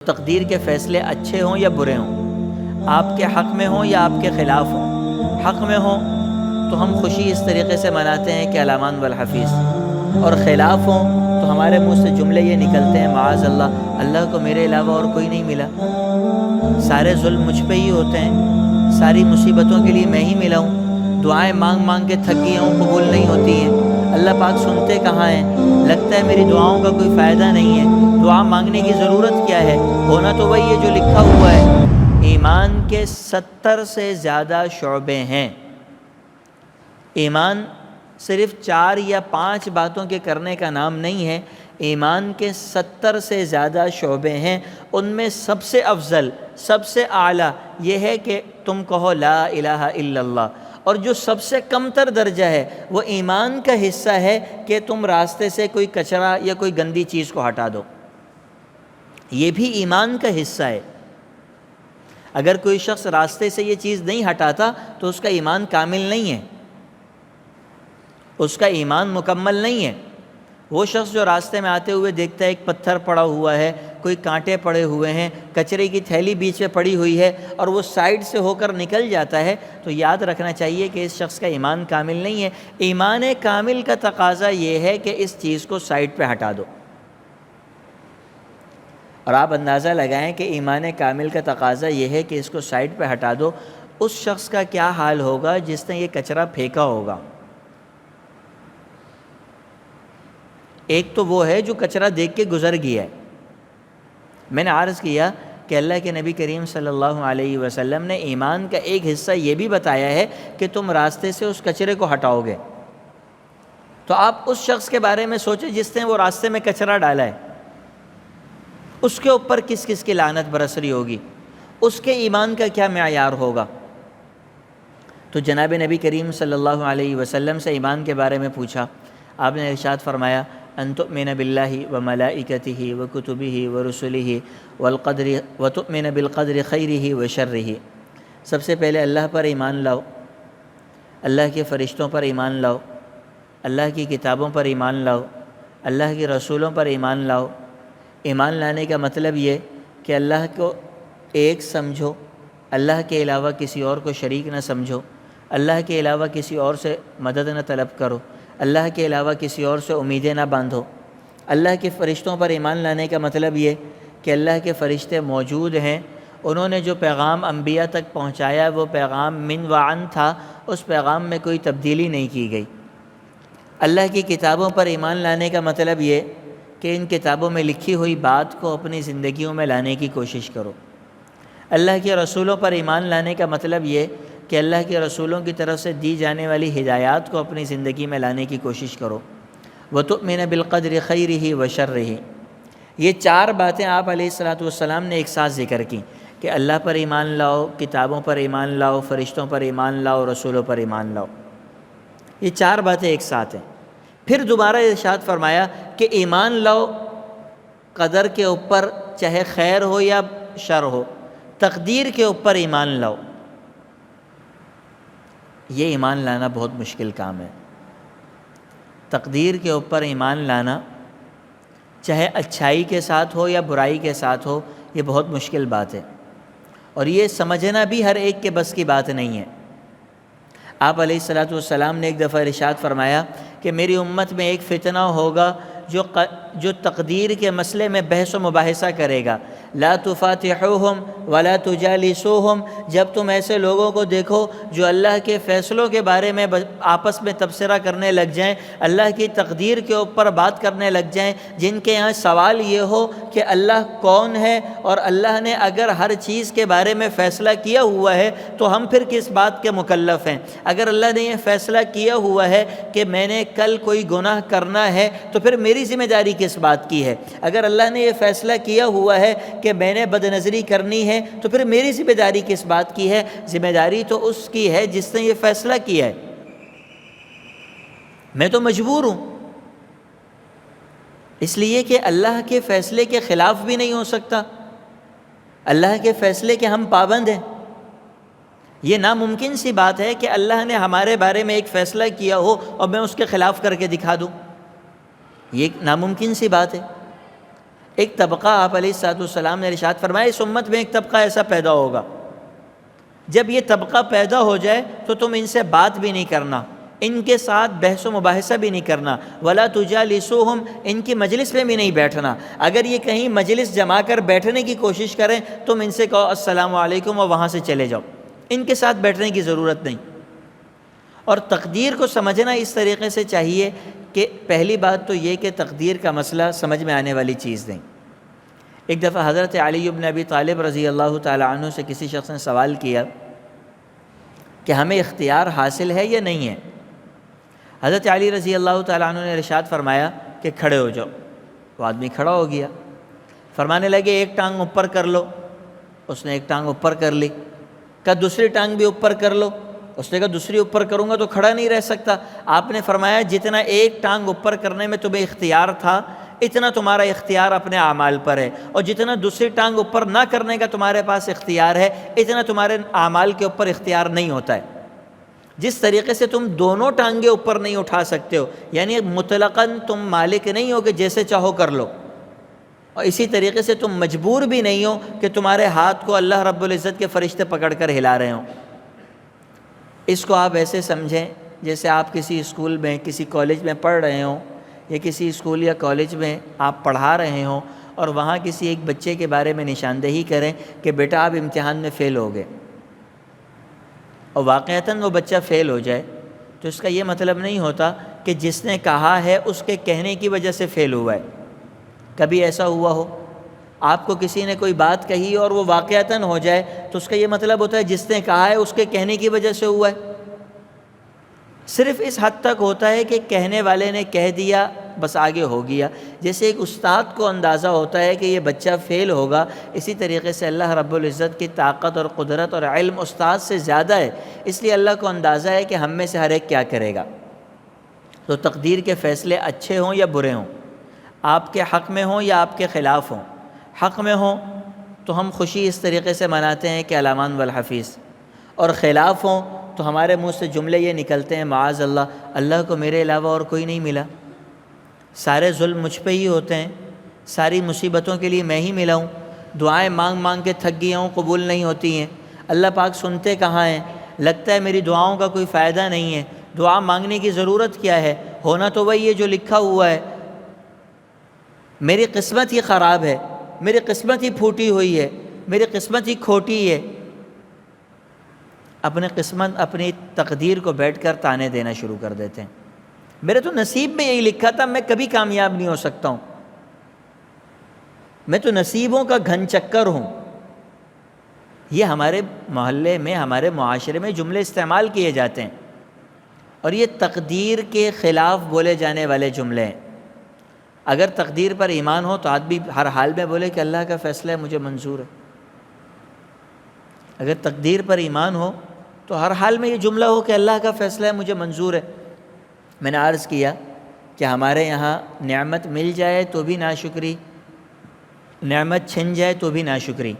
تقدیر کے فیصلے اچھے ہوں یا برے ہوں، آپ کے حق میں ہوں یا آپ کے خلاف ہوں۔ حق میں ہوں تو ہم خوشی اس طریقے سے مناتے ہیں کہ الامان والحفیظ، اور خلاف ہوں تو ہمارے منہ سے جملے یہ نکلتے ہیں معاذ اللہ، اللہ کو میرے علاوہ اور کوئی نہیں ملا، سارے ظلم مجھ پہ ہی ہوتے ہیں، ساری مصیبتوں کے لیے میں ہی ملا ہوں، دعائیں مانگ مانگ کے تھک گیا ہوں، قبول نہیں ہوتی ہیں، اللہ پاک سنتے کہاں ہیں، لگتا ہے میری دعاؤں کا کوئی فائدہ نہیں ہے، دعا مانگنے کی ضرورت کیا ہے، ہونا تو وہی ہے جو لکھا ہوا ہے۔ ایمان کے 70 سے زیادہ شعبے ہیں۔ ایمان صرف 4 یا 5 باتوں کے کرنے کا نام نہیں ہے، ایمان کے 70 سے زیادہ شعبے ہیں۔ ان میں سب سے افضل، سب سے اعلیٰ یہ ہے کہ تم کہو لا الہ الا اللہ، اور جو سب سے کم تر درجہ ہے وہ ایمان کا حصہ ہے کہ تم راستے سے کوئی کچرا یا کوئی گندی چیز کو ہٹا دو، یہ بھی ایمان کا حصہ ہے۔ اگر کوئی شخص راستے سے یہ چیز نہیں ہٹاتا تو اس کا ایمان کامل نہیں ہے، اس کا ایمان مکمل نہیں ہے۔ وہ شخص جو راستے میں آتے ہوئے دیکھتا ہے ایک پتھر پڑا ہوا ہے، کوئی کانٹے پڑے ہوئے ہیں، کچرے کی تھیلی بیچ میں پڑی ہوئی ہے، اور وہ سائیڈ سے ہو کر نکل جاتا ہے، تو یاد رکھنا چاہیے کہ اس شخص کا ایمان کامل نہیں ہے۔ ایمان کامل کا تقاضا یہ ہے کہ اس چیز کو سائیڈ پہ ہٹا دو، اور آپ اندازہ لگائیں کہ ایمان کامل کا تقاضا یہ ہے کہ اس کو سائیڈ پہ ہٹا دو، اس شخص کا کیا حال ہوگا جس نے یہ کچرا پھینکا ہوگا۔ ایک تو وہ ہے جو کچرا دیکھ کے گزر گیا ہے۔ میں نے عرض کیا کہ اللہ کے نبی کریم صلی اللہ علیہ وسلم نے ایمان کا ایک حصہ یہ بھی بتایا ہے کہ تم راستے سے اس کچرے کو ہٹاؤ گے، تو آپ اس شخص کے بارے میں سوچیں جس نے وہ راستے میں کچرا ڈالا ہے، اس کے اوپر کس کس کی لعنت برس رہی ہوگی، اس کے ایمان کا کیا معیار ہوگا۔ تو جناب نبی کریم صلی اللہ علیہ وسلم سے ایمان کے بارے میں پوچھا، آپ نے ارشاد فرمایا ان تؤمن باللہ وملائکتہ وکتبہ ورسلہ والقدر وتؤمن بالقدر خیرہ وشرہ۔ سب سے پہلے اللہ پر ایمان لاؤ، اللہ کے فرشتوں پر ایمان لاؤ، اللہ کی کتابوں پر ایمان لاؤ، اللہ کے رسولوں پر ایمان لاؤ۔ ایمان لانے کا مطلب یہ کہ اللہ کو ایک سمجھو، اللہ کے علاوہ کسی اور کو شریک نہ سمجھو، اللہ کے علاوہ کسی اور سے مدد نہ طلب کرو، اللہ کے علاوہ کسی اور سے امیدیں نہ باندھو۔ اللہ کے فرشتوں پر ایمان لانے کا مطلب یہ کہ اللہ کے فرشتے موجود ہیں، انہوں نے جو پیغام انبیاء تک پہنچایا وہ پیغام من وعن تھا، اس پیغام میں کوئی تبدیلی نہیں کی گئی۔ اللہ کی کتابوں پر ایمان لانے کا مطلب یہ کہ ان کتابوں میں لکھی ہوئی بات کو اپنی زندگیوں میں لانے کی کوشش کرو۔ اللہ کے رسولوں پر ایمان لانے کا مطلب یہ کہ اللہ کے رسولوں کی طرف سے دی جانے والی ہدایات کو اپنی زندگی میں لانے کی کوشش کرو۔ وَتُؤْمِنَ بِالْقَدْرِ خَيْرِهِ وَشَرِّهِ۔ یہ 4 باتیں آپ علیہ الصلوۃ والسلام نے ایک ساتھ ذکر کی کہ اللہ پر ایمان لاؤ، کتابوں پر ایمان لاؤ، فرشتوں پر ایمان لاؤ، رسولوں پر ایمان لاؤ۔ یہ 4 باتیں ایک ساتھ ہیں۔ پھر دوبارہ ارشاد فرمایا کہ ایمان لاؤ قدر کے اوپر، چاہے خیر ہو یا شر ہو، تقدیر کے اوپر ایمان لاؤ۔ یہ ایمان لانا بہت مشکل کام ہے۔ تقدیر کے اوپر ایمان لانا، چاہے اچھائی کے ساتھ ہو یا برائی کے ساتھ ہو، یہ بہت مشکل بات ہے، اور یہ سمجھنا بھی ہر ایک کے بس کی بات نہیں ہے۔ آپ علیہ الصلوۃ والسلام نے ایک دفعہ ارشاد فرمایا کہ میری امت میں ایک فتنہ ہوگا جو تقدیر کے مسئلے میں بحث و مباحثہ کرے گا۔ لا تفاتحوہم ولا تجالسوہم، جب تم ایسے لوگوں کو دیکھو جو اللہ کے فیصلوں کے بارے میں آپس میں تبصرہ کرنے لگ جائیں، اللہ کی تقدیر کے اوپر بات کرنے لگ جائیں، جن کے یہاں سوال یہ ہو کہ اللہ کون ہے، اور اللہ نے اگر ہر چیز کے بارے میں فیصلہ کیا ہوا ہے تو ہم پھر کس بات کے مکلف ہیں۔ اگر اللہ نے یہ فیصلہ کیا ہوا ہے کہ میں نے کل کوئی گناہ کرنا ہے تو پھر میری ذمہ داری کس بات کی ہے؟ اگر اللہ نے یہ فیصلہ کیا ہوا ہے کہ میں نے بد نظری کرنی ہے تو پھر میری ذمہ داری کس بات کی ہے؟ ذمہ داری تو اس کی ہے جس نے یہ فیصلہ کیا ہے، میں تو مجبور ہوں، اس لیے کہ اللہ کے فیصلے کے خلاف بھی نہیں ہو سکتا، اللہ کے فیصلے کے ہم پابند ہیں۔ یہ ناممکن سی بات ہے کہ اللہ نے ہمارے بارے میں ایک فیصلہ کیا ہو اور میں اس کے خلاف کر کے دکھا دوں، یہ ایک ناممکن سی بات ہے۔ ایک طبقہ آپ علیہ الصلوۃ والسلام نے ارشاد فرمایا اس امت میں ایک طبقہ ایسا پیدا ہوگا، جب یہ طبقہ پیدا ہو جائے تو تم ان سے بات بھی نہیں کرنا، ان کے ساتھ بحث و مباحثہ بھی نہیں کرنا، ولا تجالسوہم، ان کی مجلس میں بھی نہیں بیٹھنا، اگر یہ کہیں مجلس جما کر بیٹھنے کی کوشش کریں تم ان سے کہو السلام علیکم اور وہاں سے چلے جاؤ، ان کے ساتھ بیٹھنے کی ضرورت نہیں۔ اور تقدیر کو سمجھنا اس طریقے سے چاہیے کہ پہلی بات تو یہ کہ تقدیر کا مسئلہ سمجھ میں آنے والی چیز نہیں۔ ایک دفعہ حضرت علی بن ابی طالب رضی اللہ تعالی عنہ سے کسی شخص نے سوال کیا کہ ہمیں اختیار حاصل ہے یا نہیں ہے؟ حضرت علی رضی اللہ تعالیٰ عنہ نے ارشاد فرمایا کہ کھڑے ہو جاؤ۔ وہ آدمی کھڑا ہو گیا، فرمانے لگے ایک ٹانگ اوپر کر لو، اس نے ایک ٹانگ اوپر کر لی، کہا دوسری ٹانگ بھی اوپر کر لو، اس نے کہا دوسری اوپر کروں گا تو کھڑا نہیں رہ سکتا۔ آپ نے فرمایا جتنا ایک ٹانگ اوپر کرنے میں تمہیں اختیار تھا اتنا تمہارا اختیار اپنے اعمال پر ہے، اور جتنا دوسری ٹانگ اوپر نہ کرنے کا تمہارے پاس اختیار ہے اتنا تمہارے اعمال کے اوپر اختیار نہیں ہوتا ہے۔ جس طریقے سے تم دونوں ٹانگیں اوپر نہیں اٹھا سکتے ہو، یعنی مطلقاً تم مالک نہیں ہو کہ جیسے چاہو کر لو، اور اسی طریقے سے تم مجبور بھی نہیں ہو کہ تمہارے ہاتھ کو اللہ رب العزت کے فرشتے پکڑ کر ہلا رہے ہوں۔ اس کو آپ ایسے سمجھیں جیسے آپ کسی اسکول میں کسی کالج میں پڑھ رہے ہوں، یا کسی اسکول یا کالج میں آپ پڑھا رہے ہوں اور وہاں کسی ایک بچے کے بارے میں نشاندہی کریں کہ بیٹا آپ امتحان میں فیل ہو گئے، اور واقعتاً وہ بچہ فیل ہو جائے تو اس کا یہ مطلب نہیں ہوتا کہ جس نے کہا ہے اس کے کہنے کی وجہ سے فیل ہوا ہے۔ کبھی ایسا ہوا ہو آپ کو کسی نے کوئی بات کہی اور وہ واقعتاً ہو جائے تو اس کا یہ مطلب ہوتا ہے جس نے کہا ہے اس کے کہنے کی وجہ سے ہوا ہے؟ صرف اس حد تک ہوتا ہے کہ کہنے والے نے کہہ دیا بس آگے ہو گیا۔ جیسے ایک استاد کو اندازہ ہوتا ہے کہ یہ بچہ فیل ہوگا، اسی طریقے سے اللہ رب العزت کی طاقت اور قدرت اور علم استاد سے زیادہ ہے، اس لیے اللہ کو اندازہ ہے کہ ہم میں سے ہر ایک کیا کرے گا۔ تو تقدیر کے فیصلے اچھے ہوں یا برے ہوں، آپ کے حق میں ہوں یا آپ کے خلاف ہوں، حق میں ہوں تو ہم خوشی اس طریقے سے مناتے ہیں کہ الامان والحفیظ، اور خلاف ہوں تو ہمارے منہ سے جملے یہ نکلتے ہیں معاذ اللہ، اللہ کو میرے علاوہ اور کوئی نہیں ملا، سارے ظلم مجھ پہ ہی ہوتے ہیں، ساری مصیبتوں کے لیے میں ہی ملا ہوں، دعائیں مانگ مانگ کے تھک گیا ہوں، قبول نہیں ہوتی ہیں، اللہ پاک سنتے کہاں ہیں، لگتا ہے میری دعاؤں کا کوئی فائدہ نہیں ہے، دعا مانگنے کی ضرورت کیا ہے، ہونا تو وہی ہے جو لکھا ہوا ہے، میری قسمت ہی خراب ہے، میری قسمت ہی پھوٹی ہوئی ہے، میری قسمت ہی کھوٹی ہے۔ اپنے قسمت اپنی تقدیر کو بیٹھ کر تانے دینا شروع کر دیتے ہیں، میرے تو نصیب میں یہی لکھا تھا، میں کبھی کامیاب نہیں ہو سکتا ہوں، میں تو نصیبوں کا گھن چکر ہوں۔ یہ ہمارے محلے میں ہمارے معاشرے میں جملے استعمال کیے جاتے ہیں، اور یہ تقدیر کے خلاف بولے جانے والے جملے ہیں۔ اگر تقدیر پر ایمان ہو تو آدمی ہر حال میں بولے کہ اللہ کا فیصلہ ہے مجھے منظور ہے۔ اگر تقدیر پر ایمان ہو تو ہر حال میں یہ جملہ ہو کہ اللہ کا فیصلہ ہے مجھے منظور ہے۔ میں نے عرض کیا کہ ہمارے یہاں نعمت مل جائے تو بھی ناشکری، نعمت چھن جائے تو بھی ناشکری۔